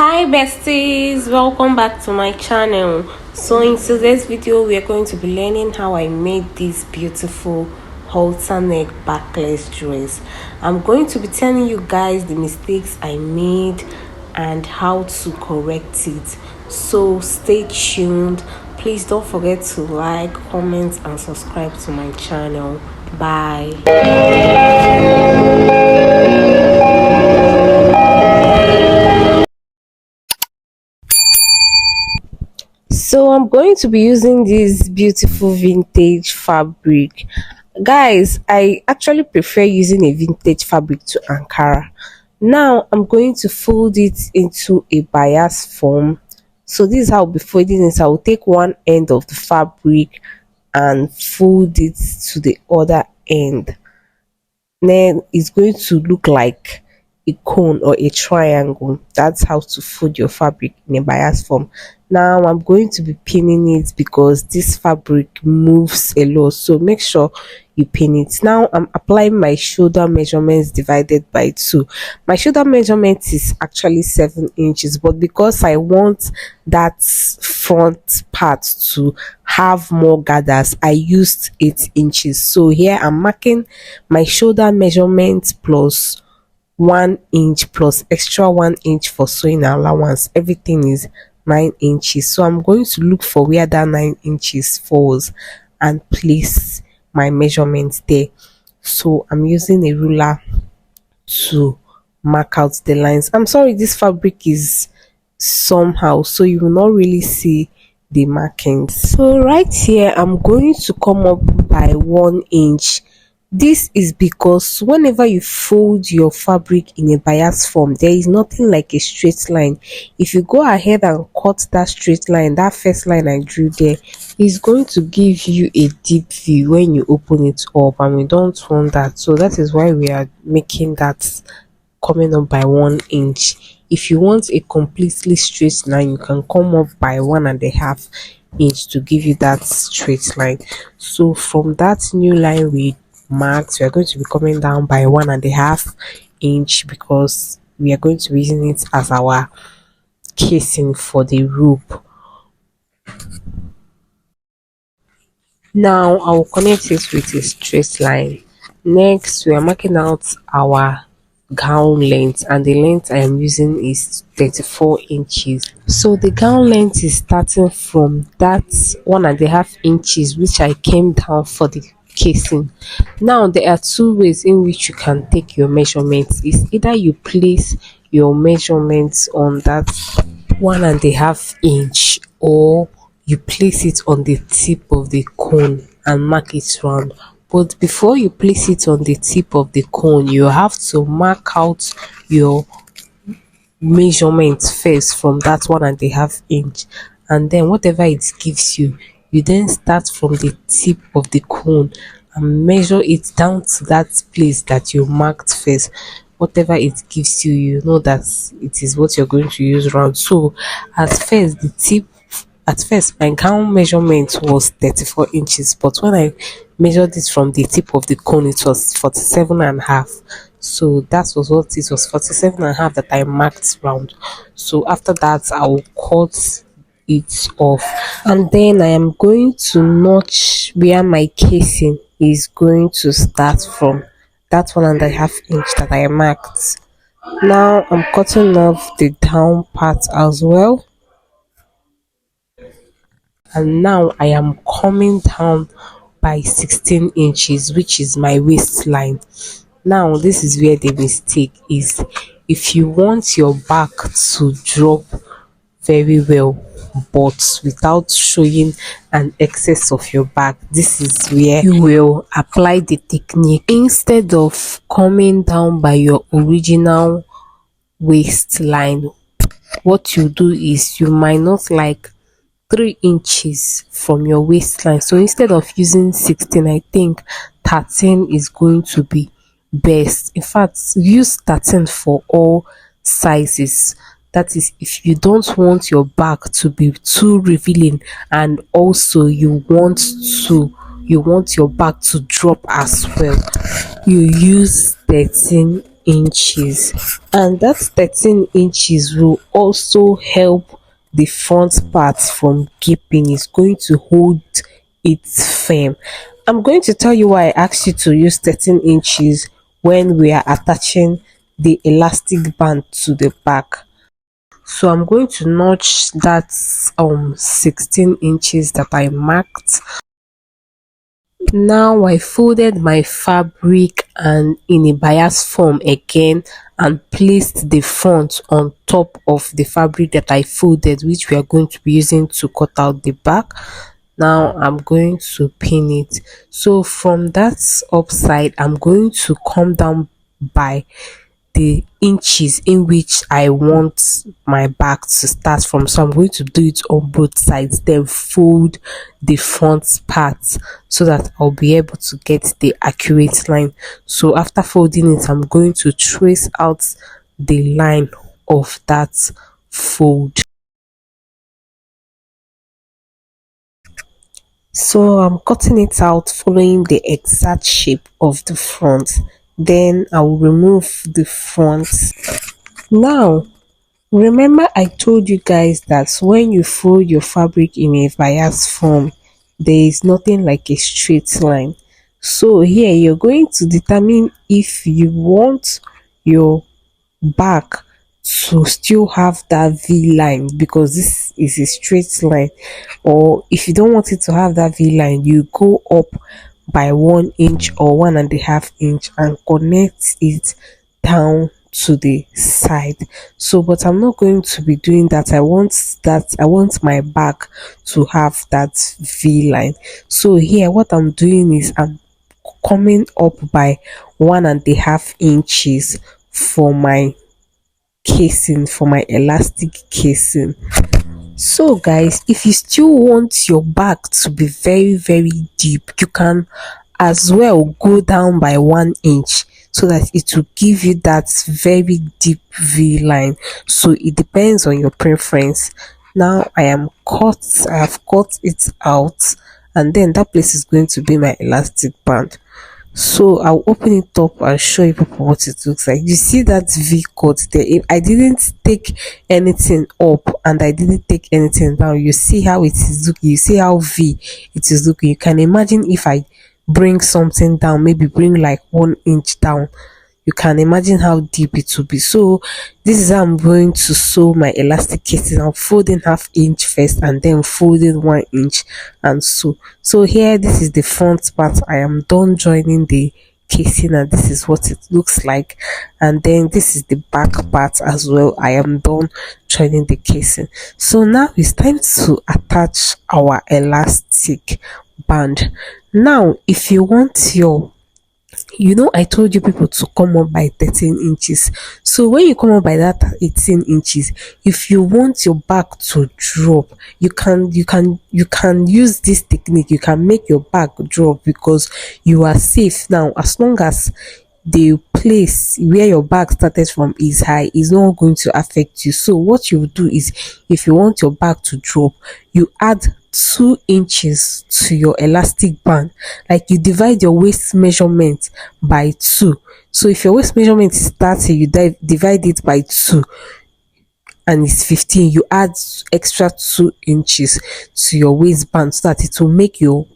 Hi besties, welcome back to my channel. So in today's video we are going to be learning how I made this beautiful halter neck backless dress. I'm going to be telling you guys the mistakes I made and how to correct it, so stay tuned. Please don't forget to like, comment and subscribe to my channel. Bye. So I'm going to be using this beautiful vintage fabric. Guys, I actually prefer using a vintage fabric to Ankara. Now I'm going to fold it into a bias form. So this is how I'll be folding it. I will take one end of the fabric and fold it to the other end. Then it's going to look like a cone or a triangle. That's how to fold your fabric in a bias form. Now I'm going to be pinning it because this fabric moves a lot, so make sure you pin it. Now I'm applying my shoulder measurements divided by 2. My shoulder measurement is actually 7 inches, but because I want that front part to have more gathers, I used 8 inches. So here I'm marking my shoulder measurement plus 1 inch plus extra 1 inch for sewing allowance. Everything is 9 inches. So I'm going to look for where that 9 inches falls and place my measurement there. So I'm using a ruler to mark out the lines. I'm sorry, this fabric is somehow, so you will not really see the markings. So right here I'm going to come up by 1 inch. This is because whenever you fold your fabric in a bias form, there is nothing like a straight line. If you go ahead and cut that straight line, that first line I drew there is going to give you a deep view when you open it up, and we don't want that. So that is why we are making that coming up by 1 inch. If you want a completely straight line, you can come up by 1.5 inch to give you that straight line. So from that new line we marked, we are going to be coming down by 1.5 inch because we are going to be using it as our casing for the rope. Now I will connect it with a straight line. Next we are marking out our gown length, and the length I am using is 34 inches. So the gown length is starting from that 1.5 inches which I came down for the casing. Now there are 2 ways in which you can take your measurements. Is either you place your measurements on that 1.5 inch, or you place it on the tip of the cone and mark it round. But before you place it on the tip of the cone, you have to mark out your measurements first from that 1.5 inch, and then whatever it gives you, you then start from the tip of the cone and measure it down to that place that you marked first. Whatever it gives you, you know that it is what you're going to use round. So at first my gown measurement was 34 inches, but when I measured it from the tip of the cone, it was 47.5. So that was what it was, 47.5 that I marked round. So after that I will cut it off, and then I am going to notch where my casing is going to start from, that 1.5 inch that I marked. Now I'm cutting off the down part as well, and now I am coming down by 16 inches, which is my waistline. Now this is where the mistake is. If you want your back to drop very well but without showing an excess of your back, this is where you will apply the technique. Instead of coming down by your original waistline, what you do is you minus like 3 inches from your waistline. So instead of using 16, I think 13 is going to be best. In fact, use 13 for all sizes. That is, if you don't want your back to be too revealing, and also you want your back to drop as well, you use 13 inches, and that 13 inches will also help the front part from gaping. It's going to hold it firm. I'm going to tell you why I asked you to use 13 inches when we are attaching the elastic band to the back. So I'm going to notch that 16 inches that I marked. Now I folded my fabric and in a bias form again and placed the front on top of the fabric that I folded, which we are going to be using to cut out the back. Now I'm going to pin it. So from that upside, I'm going to come down by the inches in which I want my back to start from. So I'm going to do it on both sides, then fold the front part so that I'll be able to get the accurate line. So after folding it, I'm going to trace out the line of that fold. So I'm cutting it out following the exact shape of the front. Then I will remove the front. Now, remember I told you guys that when you fold your fabric in a bias form, there is nothing like a straight line. So here you're going to determine if you want your back to still have that V line, because this is a straight line, or if you don't want it to have that V line, you go up by 1 inch or 1.5 inch and connect it down to the side. So but I'm not going to be doing that. I want my back to have that V line. So here what I'm doing is I'm coming up by 1.5 inches for my casing, for my elastic casing. So guys, if you still want your back to be very very deep, you can as well go down by 1 inch so that it will give you that very deep V line. So it depends on your preference. Now I have cut it out, and then that place is going to be my elastic band. So I'll open it up and show you people what it looks like. You see that V cut there? If I didn't take anything up and I didn't take anything down, you see how it is looking. You see how V it is looking. You can imagine if I bring something down, maybe bring like 1 inch down, you can imagine how deep it will be. So this is how I'm going to sew my elastic casing. I'm folding 1/2 inch first and then folding 1 inch and sew. So here, this is the front part. I am done joining the casing and this is what it looks like, and then this is the back part as well. I am done joining the casing. So now it's time to attach our elastic band. Now if you want your, I told you people to come up by 13 inches. So when you come up by that 18 inches, if you want your back to drop, you can use this technique. You can make your back drop because you are safe now. As long as the place where your back started from is high, is not going to affect you. So what you do is, if you want your back to drop, you add 2 inches to your elastic band. Like you divide your waist measurement by 2. So if your waist measurement is 30, you divide it by 2 and it's 15, you add extra 2 inches to your waistband so that it will make your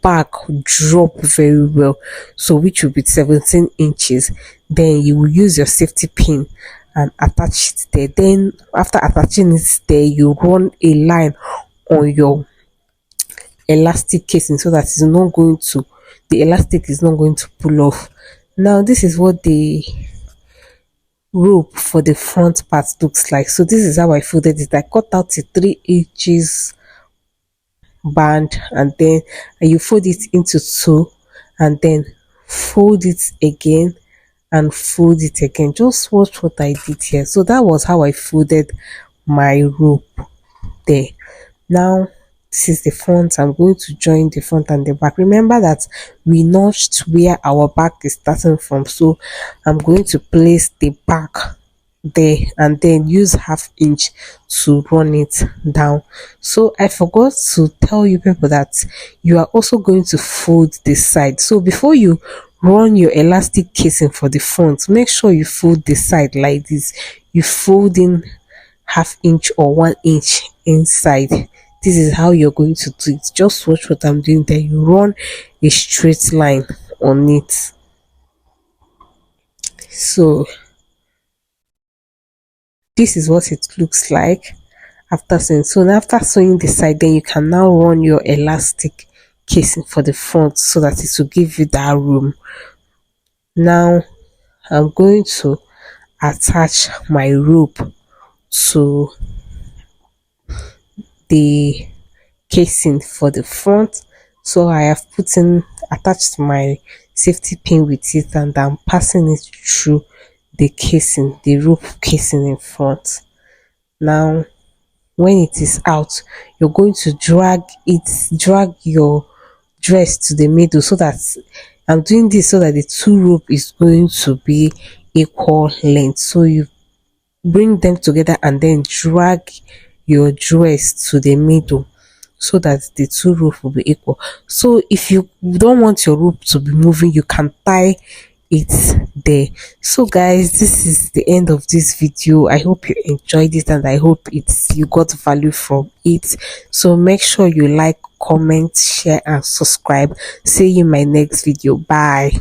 back drop very well, so which will be 17 inches. Then you will use your safety pin and attach it there. Then after attaching it there, you run a line on your elastic casing so that the elastic is not going to pull off. Now this is what the rope for the front part looks like. So this is how I folded it. I cut out a 3 inches band, and then you fold it into two and then fold it again and fold it again. Just watch what I did here. So that was how I folded my rope there. Now this is the front. I'm going to join the front and the back. Remember that we notched where our back is starting from, so I'm going to place the back there and then use 1/2 inch to run it down. So I forgot to tell you people that you are also going to fold this side. So before you run your elastic casing for the front. Make sure you fold the side like this. You fold in half inch or 1 inch inside. This is how you're going to do it. Just watch what I'm doing, then you run a straight line on it. So this is what it looks like after sewing. So now after sewing the side, then you can now run your elastic casing for the front so that it will give you that room. Now I'm going to attach my rope to the casing for the front. So I have put in attached my safety pin with it, and I'm passing it through the casing, the rope casing in front. Now when it is out, you're going to drag your dress to the middle, so that I'm doing this so that the two rope is going to be equal length. So you bring them together and then drag your dress to the middle so that the two rope will be equal. So if you don't want your rope to be moving, you can tie it there. So guys, this is the end of this video. I hope you enjoyed it, and I hope you got value from it. So make sure you like, comment, share and subscribe. See you in my next video. Bye.